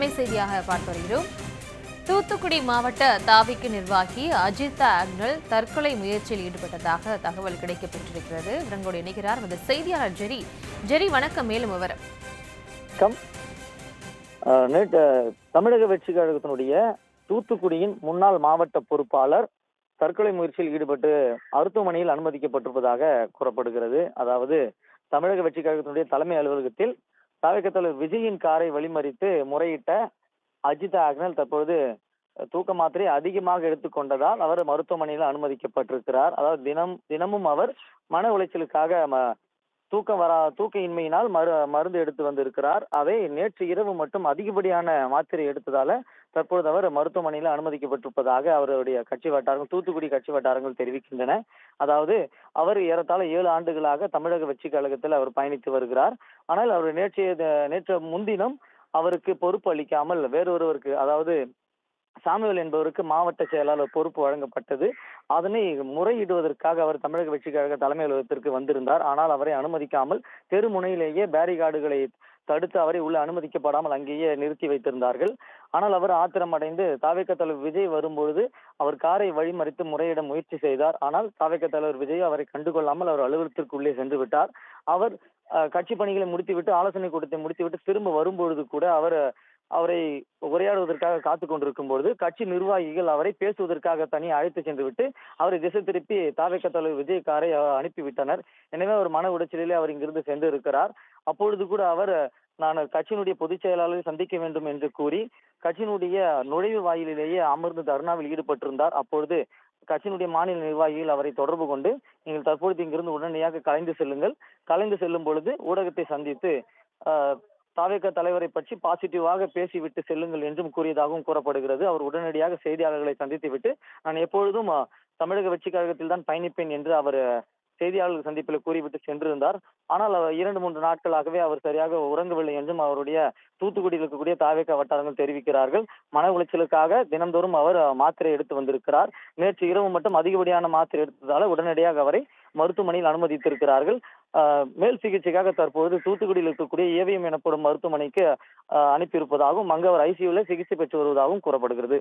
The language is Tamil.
அண்மை செய்தியாக பார்த்து வருகிறோம். தூத்துக்குடி மாவட்ட தாவிக்கு நிர்வாகி அஜித் ஆக்னல் தற்கொலை முயற்சியில் ஈடுபட்டதாக தகவல் கிடைக்கப்பெற்றிருக்கிறது. விவரங்களோடு இணைகிறார் அந்த செய்தியாளர் ஜெரி. ஜெரி, வணக்கம். மேலும் விவரம். நேற்று தமிழக வெற்றி கழகத்தினுடைய தூத்துக்குடியின் முன்னாள் மாவட்ட பொறுப்பாளர் தற்கொலை முயற்சியில் ஈடுபட்டு மருத்துவமனையில் அனுமதிக்கப்பட்டிருப்பதாக கூறப்படுகிறது. அதாவது தமிழக வெற்றி கழகத்தினுடைய தலைமை அலுவலகத்தில் தாவேகா தலைவர் விஜயின் காரை வழிமறித்து முறையிட்ட அஜித் ஆக்னல் தற்பொழுது தூக்க மாத்திரை அதிகமாக எடுத்துக்கொண்டதால் அவர் மருத்துவமனையில் அனுமதிக்கப்பட்டிருக்கிறார். அதாவது தினமும் அவர் மன உளைச்சலுக்காக தூக்க இன்மையினால் மருந்து எடுத்து வந்திருக்கிறார். அதை நேற்று இரவு மட்டும் அதிகப்படியான மாத்திரை எடுத்ததால தற்பொழுது அவர் மருத்துவமனையில் அனுமதிக்கப்பட்டிருப்பதாக அவருடைய கட்சி வட்டாரங்கள், தூத்துக்குடி கட்சி வட்டாரங்கள் தெரிவிக்கின்றன. அதாவது அவர் ஏறத்தாழ 7 ஆண்டுகளாக தமிழக வெற்றி கழகத்தில் அவர் பயணித்து வருகிறார். ஆனால் அவர் நேற்று முன்தினம் அவருக்கு பொறுப்பு அளிக்காமல் வேறொருவருக்கு, அதாவது சாமுவேல் என்பவருக்கு மாவட்ட செயலாளர் பொறுப்பு வழங்கப்பட்டது. அதனை முறையிடுவதற்காக அவர் தமிழக வெற்றி கழக தலைமை அலுவலகத்திற்கு வந்திருந்தார். ஆனால் அவரை அனுமதிக்காமல் தெருமுனையிலேயே பேரிகார்டுகளை தடுத்து அவரை உள்ள அனுமதிக்கப்படாமல் அங்கேயே நிறுத்தி வைத்திருந்தார்கள். ஆனால் அவர் ஆத்திரமடைந்து தாவேகா தலைவர் விஜய் வரும்பொழுது அவர் காரை வழிமறித்து முறையிட முயற்சி செய்தார். ஆனால் தாவேகா தலைவர் விஜய் அவரை கண்டுகொள்ளாமல் அவர் அலுவலகத்திற்குள்ளே சென்று விட்டார். அவர் கட்சி பணிகளை முடித்துவிட்டு, ஆலோசனை கூட்டத்தை முடித்துவிட்டு திரும்ப வரும்பொழுது கூட அவரை உரையாடுவதற்காக காத்து கொண்டிருக்கும் பொழுது கட்சி நிர்வாகிகள் அவரை பேசுவதற்காக தனி அழைத்து சென்று விட்டு அவரை திசை திருப்பி தாவேகா தலைவர் விஜய் காரை அனுப்பிவிட்டனர். எனவே அவர் மன உளைச்சலிலே அவர் இங்கிருந்து சென்று இருக்கிறார். அப்பொழுது கூட அவர், நான் கட்சியினுடைய பொதுச் செயலாளரை சந்திக்க வேண்டும் என்று கூறி கட்சியினுடைய நுழைவு வாயிலேயே அமர்ந்து தர்ணாவில் ஈடுபட்டிருந்தார். அப்பொழுது கட்சியினுடைய மாநில நிர்வாகிகள் அவரை தொடர்பு கொண்டு, நீங்கள் தற்பொழுது இங்கிருந்து உடனடியாக கலைந்து செல்லுங்கள், கலைந்து செல்லும் பொழுது ஊடகத்தை சந்தித்து தாவேகா தலைவரை பற்றி பாசிட்டிவாக பேசிவிட்டு செல்லுங்கள் என்றும் கூறியதாகவும் கூறப்படுகிறது. அவர் உடனடியாக செய்தியாளர்களை சந்தித்து விட்டு, நான் எப்பொழுதும் தமிழக வெற்றி கழகத்தில் தான் பயணிப்பேன் என்று அவர் செய்தியாளர்கள் சந்திப்பில் கூறிவிட்டு சென்றிருந்தார். ஆனால் 2-3 நாட்களாகவே அவர் சரியாக உறங்கவில்லை என்றும் அவருடைய தூத்துக்குடியில் இருக்கக்கூடிய தாவேகா வட்டாரங்கள் தெரிவிக்கிறார்கள். மன உளைச்சலுக்காக தினந்தோறும் அவர் மாத்திரை எடுத்து வந்திருக்கிறார். நேற்று இரவு மட்டும் அதிகப்படியான மாத்திரை எடுத்ததால உடனடியாக அவரை மருத்துவமனையில் அனுமதித்திருக்கிறார்கள். மேல் சிகிச்சைக்காக தற்போது தூத்துக்குடியில் இருக்கக்கூடிய ஏவிஎம் எனப்படும் மருத்துவமனைக்கு அனுப்பியிருப்பதாகவும் அங்கு அவர் ஐசியூல சிகிச்சை பெற்று வருவதாகவும் கூறப்படுகிறது.